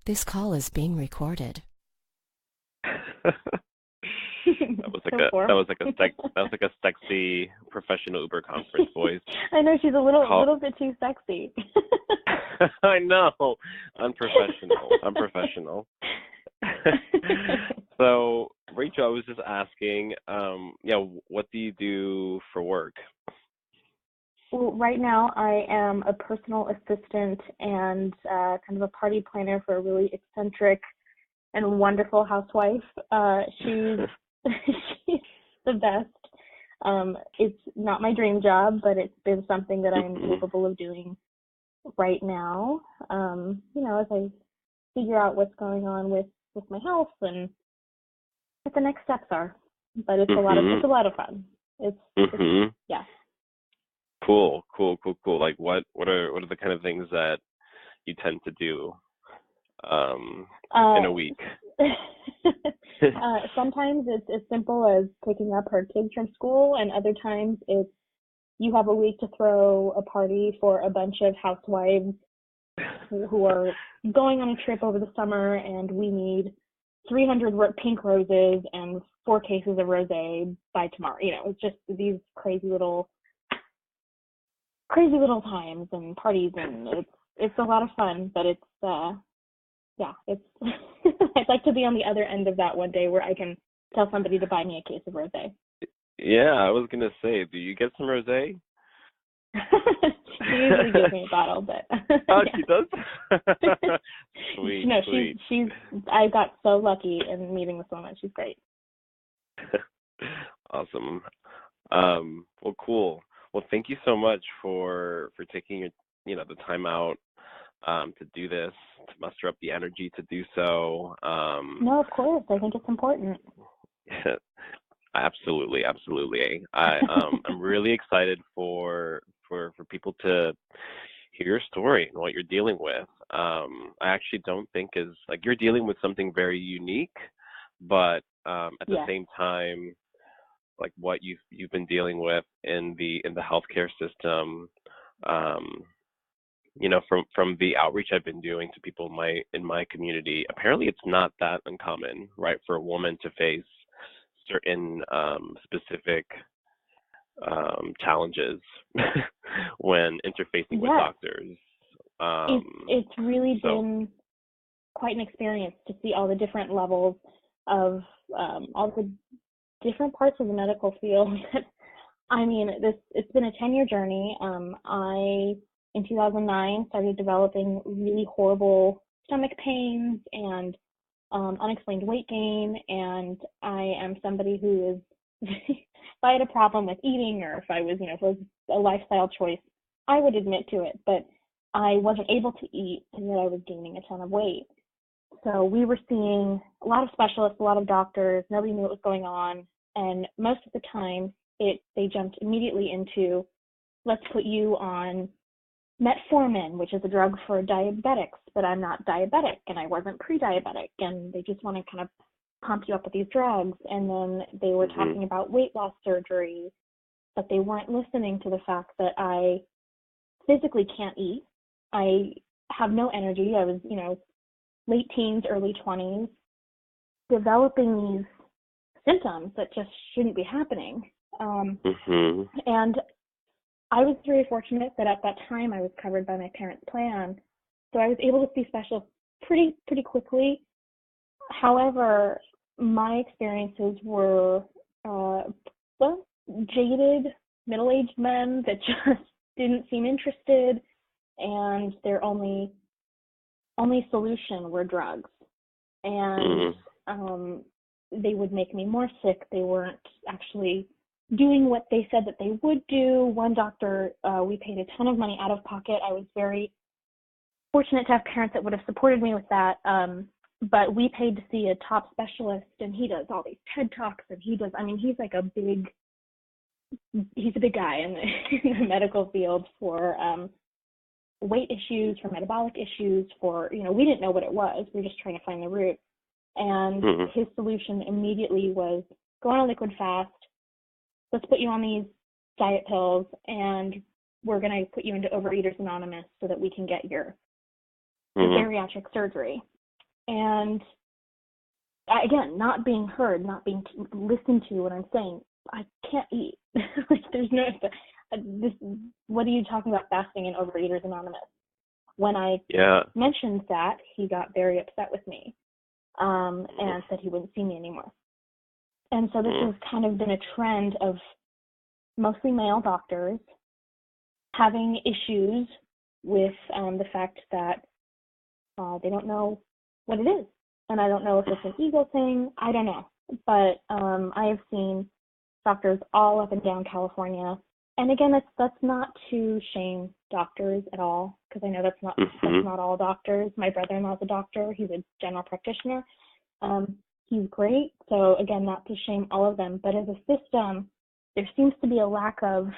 This call is being recorded. That was like a sexy professional Uber conference voice. I know, she's a little bit too sexy. I know. Unprofessional. So, Rachel, I was just asking, what do you do for work? Well, right now I am a personal assistant and kind of a party planner for a really eccentric and wonderful housewife. She's she's the best. It's not my dream job, but it's been something that I'm capable of doing right now. As I figure out what's going on with my health and what the next steps are. But it's a lot of fun. It's yeah. Cool. Like what are the kind of things that you tend to do in a week? Sometimes it's as simple as picking up her kids from school, and other times it's you have a week to throw a party for a bunch of housewives who are going on a trip over the summer, and we need 300 pink roses and 4 cases of rosé by tomorrow. It's just these crazy little times and parties, and it's a lot of fun, but it's I'd like to be on the other end of that one day where I can tell somebody to buy me a case of rosé. Yeah, I was gonna say, do you get some rosé? She usually gives me a bottle, but oh, yeah. She does. Sweet. No, sweet. she's. I got so lucky in meeting this woman. She's great. Awesome. Well, cool. Well, thank you so much for taking the time out to do this, to muster up the energy to do so. No, of course. I think it's important. Absolutely. I'm really excited for people to hear your story and what you're dealing with. I actually don't think you're dealing with something very unique, but at the same time, like what you've been dealing with in the healthcare system, from the outreach I've been doing to people in my community, apparently it's not that uncommon, right, for a woman to face certain specific challenges when interfacing with doctors. It's really been quite an experience to see all the different levels of all the different parts of the medical field. I mean, it's been a 10-year journey. I, in 2009, started developing really horrible stomach pains and unexplained weight gain, and I am somebody who is, if I had a problem with eating, or if I was, if it was a lifestyle choice, I would admit to it, but I wasn't able to eat, and yet I was gaining a ton of weight. So we were seeing a lot of specialists, a lot of doctors. Nobody knew what was going on, and most of the time, they jumped immediately into, let's put you on metformin, which is a drug for diabetics, but I'm not diabetic, and I wasn't pre-diabetic, and they just want to kind of pump you up with these drugs. And then they were talking about weight loss surgery, but they weren't listening to the fact that I physically can't eat. I have no energy. I was, late teens, early 20s, developing these symptoms that just shouldn't be happening. And I was very fortunate that at that time I was covered by my parents' plan, so I was able to see specialists pretty quickly. However, my experiences were, jaded, middle-aged men that just didn't seem interested, and their only solution were drugs. And they would make me more sick. They weren't actually doing what they said that they would do. One doctor, we paid a ton of money out of pocket. I was very fortunate to have parents that would have supported me with that. But we paid to see a top specialist, and he does all these TED Talks, and he's like he's a big guy in the medical field for weight issues, for metabolic issues, for, we didn't know what it was. We were just trying to find the root. And his solution immediately was go on a liquid fast. Let's put you on these diet pills, and we're going to put you into Overeaters Anonymous so that we can get your bariatric surgery. And again, not being heard, not being listened to when I'm saying, I can't eat. Like, there's no, what are you talking about fasting in Overeaters Anonymous? When I mentioned that, he got very upset with me and said he wouldn't see me anymore. And so this has kind of been a trend of mostly male doctors having issues with the fact that they don't know what it is. And I don't know if it's an ego thing. I don't know. But I have seen doctors all up and down California. And again, that's not to shame doctors at all, because I know that's not all doctors. My brother-in-law's a doctor. He's a general practitioner. He's great. So again, not to shame all of them. But as a system, there seems to be a lack of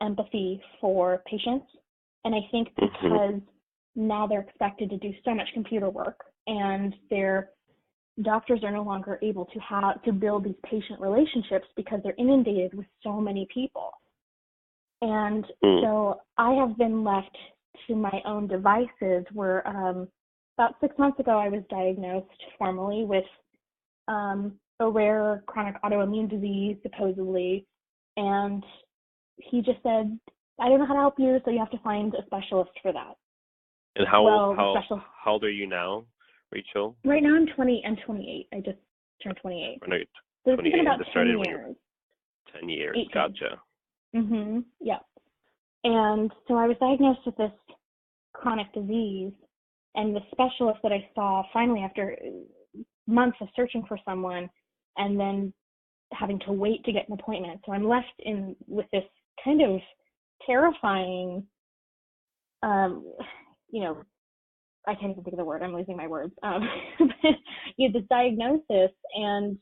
empathy for patients. And I think because now they're expected to do so much computer work, and their doctors are no longer able to build these patient relationships because they're inundated with so many people. And so I have been left to my own devices where about 6 months ago I was diagnosed formally with a rare chronic autoimmune disease, supposedly. And he just said, I don't know how to help you, so you have to find a specialist for that. And how old are you now, Rachel? Right now I'm 28. I just turned 28. Right, so it's been about 10 years. 10 years, 18. Gotcha. Yeah. And so I was diagnosed with this chronic disease, and the specialist that I saw finally, after months of searching for someone and then having to wait to get an appointment. So I'm left with this kind of terrifying, I can't even think of the word. I'm losing my words. This diagnosis, and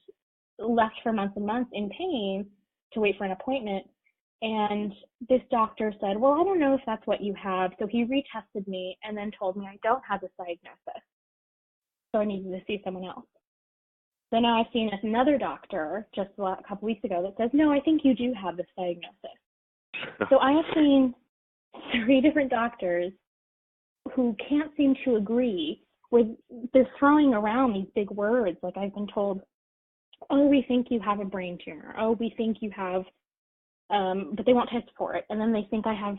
left for months and months in pain to wait for an appointment. And this doctor said, well, I don't know if that's what you have. So he retested me and then told me I don't have this diagnosis. So I needed to see someone else. So now I've seen another doctor just a couple weeks ago that says, no, I think you do have this diagnosis. So I have seen 3 different doctors who can't seem to agree with, they're throwing around these big words. Like, I've been told, oh, we think you have a brain tumor. Oh, we think you have, but they won't test for it. And then they think I have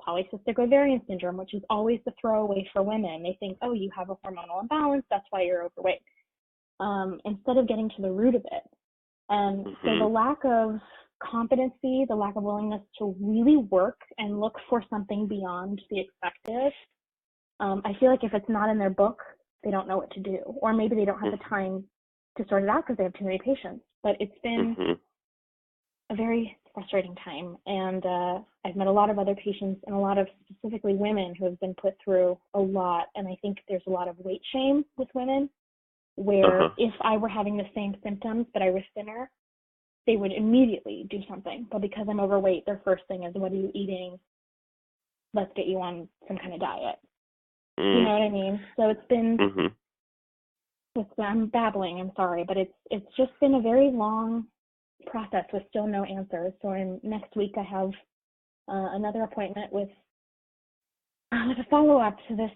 polycystic ovarian syndrome, which is always the throwaway for women. They think, oh, you have a hormonal imbalance, that's why you're overweight. Instead of getting to the root of it. And so the lack of competency, the lack of willingness to really work and look for something beyond the expected, I feel like if it's not in their book, they don't know what to do. Or maybe they don't have the time to sort it out because they have too many patients. But it's been a very frustrating time. And I've met a lot of other patients, and a lot of specifically women who have been put through a lot. And I think there's a lot of weight shame with women, where if I were having the same symptoms but I was thinner, they would immediately do something. But because I'm overweight, their first thing is, what are you eating? Let's get you on some kind of diet. You know what I mean? So it's been, I'm babbling, I'm sorry, but it's just been a very long process with still no answers. So next week I have another appointment with a follow-up to this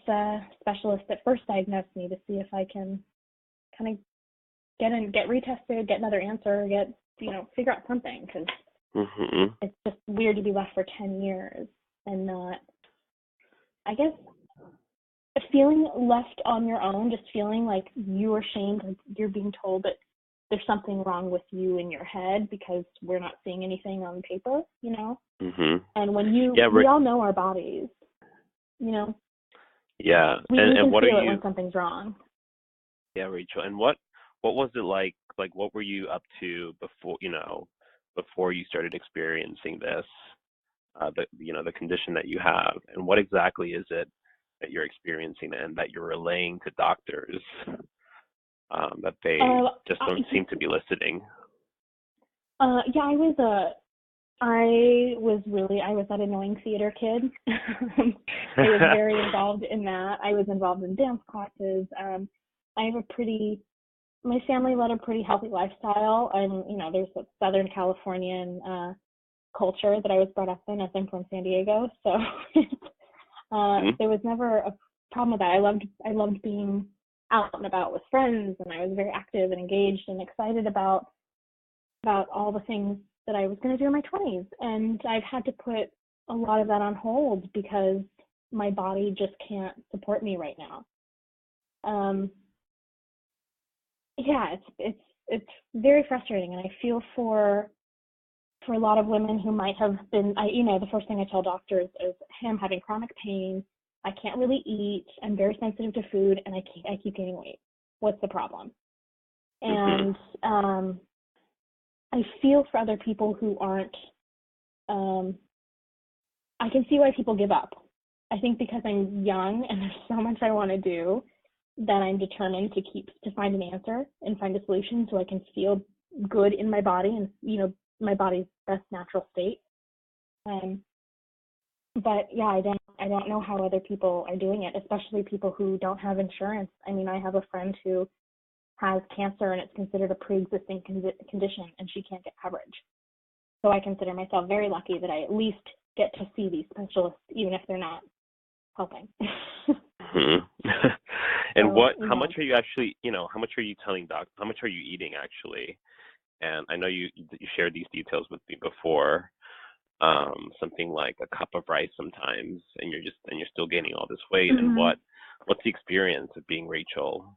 specialist that first diagnosed me, to see if I can kind of get retested, get another answer, figure out something, because it's just weird to be left for 10 years and not, I guess, feeling left on your own, just feeling like you're ashamed, like you're being told that there's something wrong with you in your head because we're not seeing anything on paper, And when we all know our bodies, Yeah, we and can what feel are it you? when something's wrong. Yeah, Rachel. And what was it like? Like, what were you up to before you started experiencing this, the condition that you have, and what exactly is it that you're experiencing and that you're relaying to doctors that they just don't seem to be listening? Yeah, I was that annoying theater kid. I was very involved in that. I was involved in dance classes. My family led a pretty healthy lifestyle. There's a Southern Californian culture that I was brought up in, as I'm from San Diego. So there was never a problem with that. I loved being out and about with friends, and I was very active and engaged and excited about all the things that I was going to do in my 20s. And I've had to put a lot of that on hold because my body just can't support me right now. Yeah, it's very frustrating, and I feel for a lot of women who might have been, the first thing I tell doctors is, hey, I'm having chronic pain. I can't really eat. I'm very sensitive to food, and I keep gaining weight. What's the problem? And I feel for other people who aren't. I can see why people give up. I think because I'm young and there's so much I want to do that I'm determined to find an answer and find a solution so I can feel good in my body and, my body's best natural state. But yeah, I don't know how other people are doing it, especially people who don't have insurance. I mean, I have a friend who has cancer and it's considered a pre-existing condition and she can't get coverage. So I consider myself very lucky that I at least get to see these specialists, even if they're not helping. And how much are you actually, how much are you telling doc, how much are you eating actually? And I know you shared these details with me before, something like a cup of rice sometimes, and you're still gaining all this weight. And what's the experience of being Rachel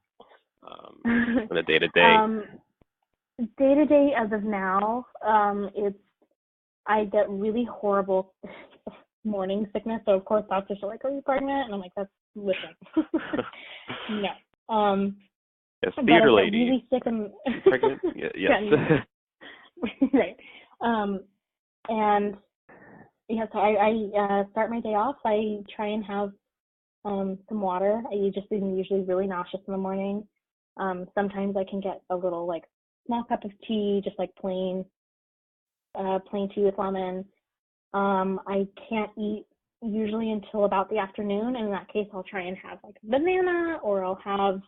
on a day-to-day? Day-to-day as of now, I get really horrible morning sickness. So of course doctors are like, "Are you pregnant?" And I'm like, listen, no. Yes, theater lady. Really sick and pregnant? Yes. Right. And yeah, so I start my day off. I try and have some water. I just am usually really nauseous in the morning. Sometimes I can get a little like small cup of tea, just like plain tea with lemon. I can't eat usually until about the afternoon, and in that case I'll try and have like a banana, or I'll have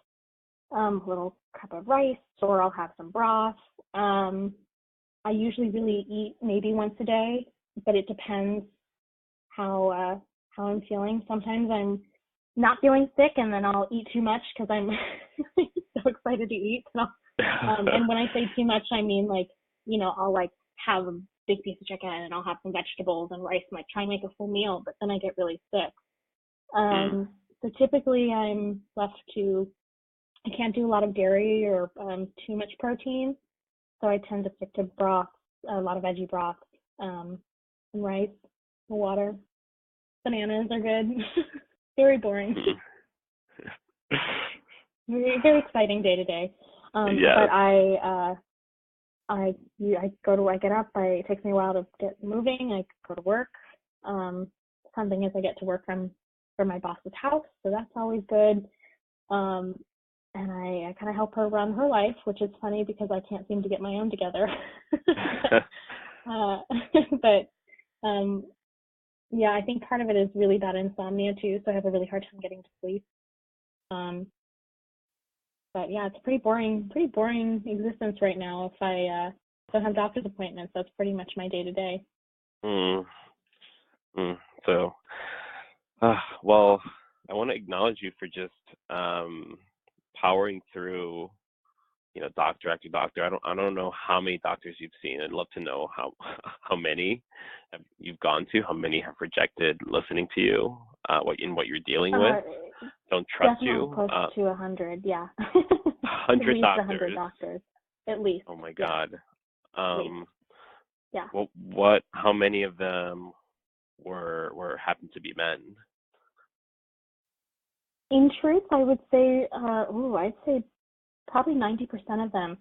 a little cup of rice, or I'll have some broth. I usually really eat maybe once a day, but it depends how I'm feeling. Sometimes I'm not feeling sick, and then I'll eat too much because I'm so excited to eat. And when I say too much, I mean like, I'll like have a big piece of chicken and I'll have some vegetables and rice and like try and make a full meal, but then I get really sick. So typically I'm left to, I can't do a lot of dairy or too much protein. So I tend to stick to broth, a lot of veggie broth, and rice, water. Bananas are good. Very boring. Very, very exciting day to day. But I get up. It takes me a while to get moving. I go to work. Something is I get to work from my boss's house, so that's always good. And I kind of help her run her life, which is funny because I can't seem to get my own together. Yeah, I think part of it is really bad insomnia too, so I have a really hard time getting to sleep. But yeah, it's a pretty boring existence right now. If I don't have doctor's appointments, that's pretty much my day to day. So, well, I want to acknowledge you for just powering through, doctor after doctor. I don't know how many doctors you've seen. I'd love to know how many you've gone to, how many have rejected listening to you, what you're dealing with. Don't trust you. Close to 100, yeah. 100 doctors. 100 doctors, at least. Oh my God. Yeah. Well, how many of them were happened to be men? In truth, I would say, I'd say probably 90% of them.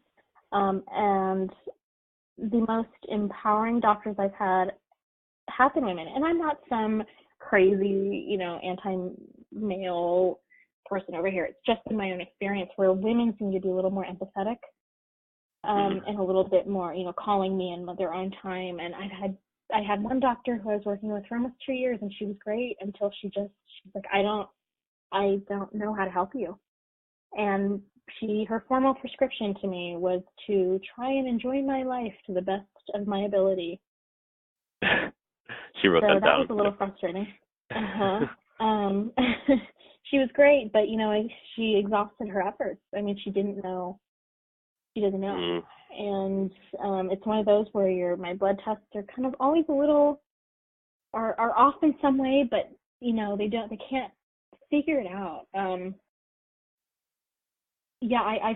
And the most empowering doctors I've had have been women. And I'm not some crazy, anti-male person over here. It's just in my own experience where women seem to be a little more empathetic, and a little bit more, calling me in their own time. And I had one doctor who I was working with for almost 2 years, and she was great until she's like, I don't know how to help you. And her formal prescription to me was to try and enjoy my life to the best of my ability. She wrote that down. That was a little frustrating. she was great, but she exhausted her efforts. I mean, she doesn't know. And it's one of those where my blood tests are kind of always a little are off in some way, but they can't figure it out. I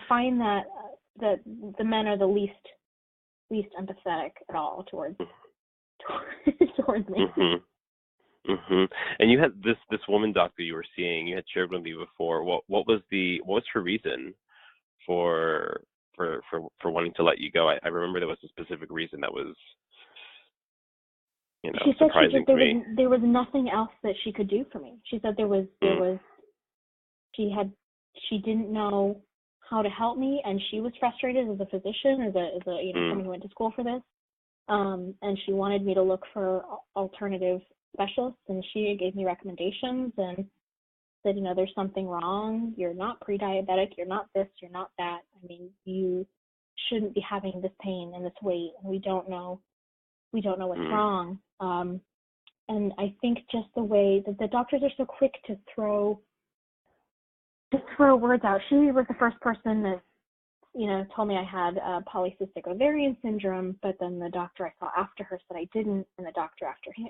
find that the men are the least empathetic at all towards me. And you had this woman doctor you were seeing. You had shared with me before. What was her reason for wanting to let you go? I remember there was a specific reason that was she said surprising to me. There was nothing else that she could do for me. She said she didn't know how to help me, and she was frustrated as a physician, as a someone who went to school for this. And she wanted me to look for alternative specialists, and she gave me recommendations and said, there's something wrong. You're not pre-diabetic. You're not this. You're not that. I mean, you shouldn't be having this pain and this weight, and we don't know what's wrong. And I think just the way that the doctors are so quick to throw words out. She was the first person that told me I had polycystic ovarian syndrome, but then the doctor I saw after her said I didn't, and the doctor after him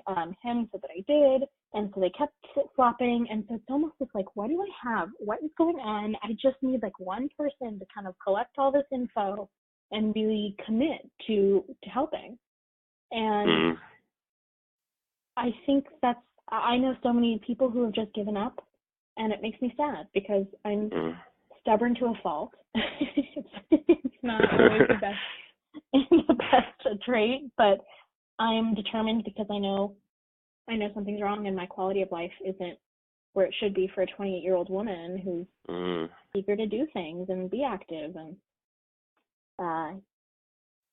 said that I did, and so they kept flip-flopping, and so it's almost like, what do I have? What is going on? I just need one person to kind of collect all this info and really commit to helping. And I think I know so many people who have just given up, and it makes me sad because I'm stubborn to a fault. It's not always the best trait, but I'm determined because I know something's wrong, and my quality of life isn't where it should be for a 28-year-old woman who's eager to do things and be active. And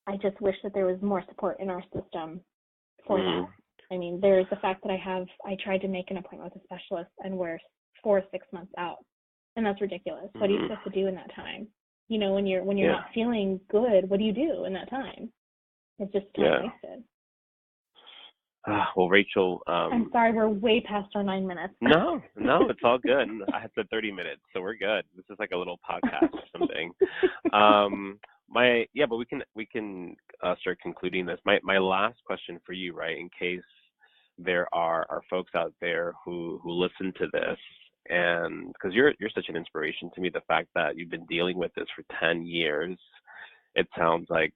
I just wish that there was more support in our system for that. I mean, there's the fact that I tried to make an appointment with a specialist, and we're 4 or 6 months out, and that's ridiculous. What are you supposed to do in that time? When you're not feeling good, what do you do in that time? It's just time wasted. Well, Rachel, I'm sorry, we're way past our 9 minutes. No, it's all good. I had said 30 minutes, so we're good. This is like a little podcast or something. But we can start concluding this. My last question for you, right, in case there are folks out there who listen to this, and because you're such an inspiration to me, the fact that you've been dealing with this for 10 years, it sounds like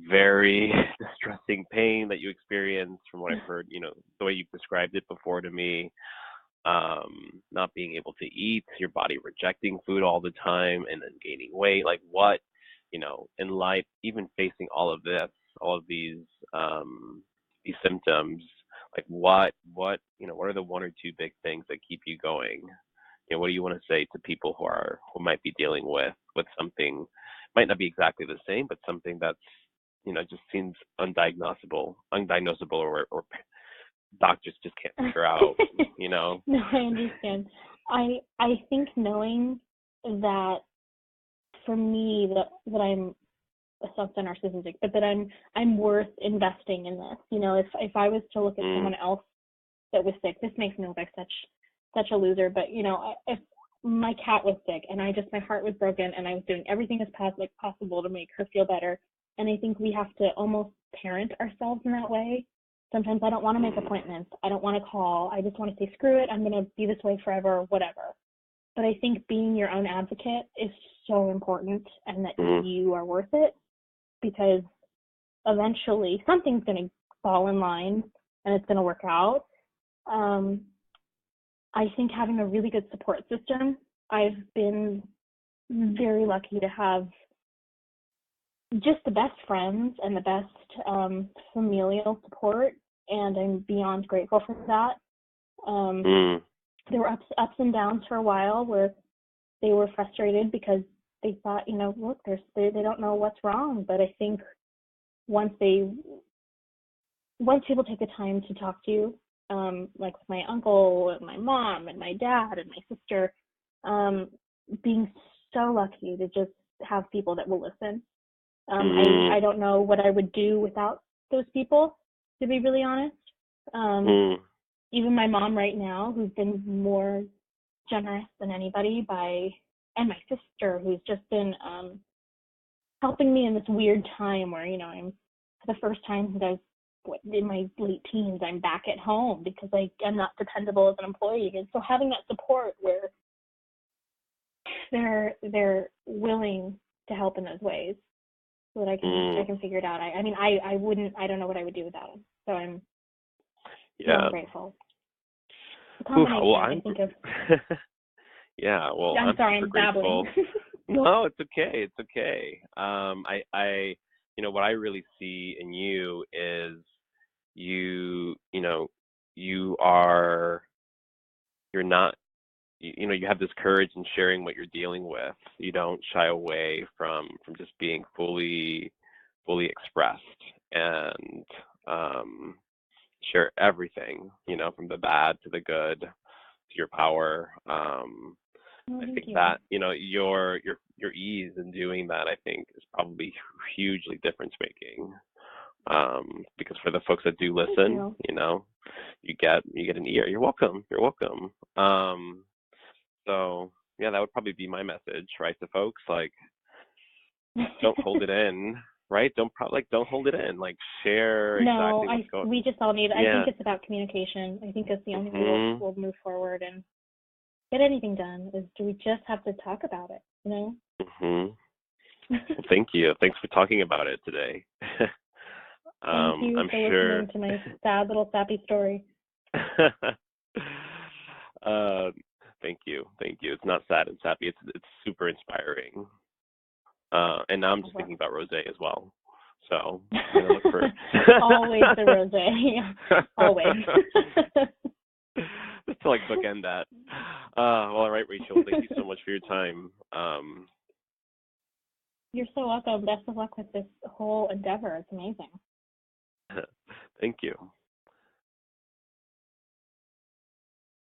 very distressing pain that you experienced from what I've heard, the way you've described it before to me, not being able to eat, your body rejecting food all the time, and then gaining weight. Like what, in light, even facing all of this, all of these symptoms, like what are the one or two big things that keep you going? What do you want to say to people who might be dealing with something, might not be exactly the same, but something that's just seems undiagnosable, or doctors just can't figure out, No, I understand. I think knowing that for me that I'm a self-narcissistic, but that I'm worth investing in this. If I was to look at someone else that was sick, this makes me look like such a loser, but if my cat was sick and my heart was broken and I was doing everything as possible to make her feel better. And I think we have to almost parent ourselves in that way. Sometimes I don't want to make appointments. I don't want to call. I just want to say, screw it, I'm going to be this way forever, whatever. But I think being your own advocate is so important, and that you are worth it, because eventually something's going to fall in line and it's going to work out. I think having a really good support system, I've been very lucky to have just the best friends and the best familial support, and I'm beyond grateful for that. There were ups and downs for a while where they were frustrated because they thought, look, they don't know what's wrong. But I think once people take the time to talk to you, like with my uncle and my mom and my dad and my sister, being so lucky to just have people that will listen. I don't know what I would do without those people, to be really honest. even my mom right now, who's been more generous than anybody and my sister, who's just been helping me in this weird time where, I'm, for the first time since I was in my late teens, I'm back at home because I'm not dependable as an employee. And so having that support where they're willing to help in those ways so that I can figure it out. I don't know what I would do without them. So I'm grateful. I'm think of yeah, well, I'm sorry, I'm grateful. babbling. No, it's okay. It's okay. What I really see in you is you have this courage in sharing what you're dealing with. You don't shy away from just being fully expressed and share everything, from the bad to the good to your power. I think that your ease in doing that, I think, is probably hugely difference making. Because for the folks that do listen, you get an ear. You're welcome. So yeah, that would probably be my message, right, to folks. Like, don't hold it in, right? Don't hold it in. Like, share exactly what's going on. We just all need. I think it's about communication. I think that's the only way we'll move forward and get anything done. Is do we just have to talk about it? Well, thank you. Thanks for talking about it today. Thank you I'm for sure. listening to my sad little sappy story. Thank you. It's not sad and sappy. It's super inspiring. And now I'm just thinking about rosé as well. So I'm gonna look for always the rosé. Always. Just to bookend that. Well, all right, Rachel. Thank you so much for your time. You're so welcome. Best of luck with this whole endeavor. It's amazing. Thank you.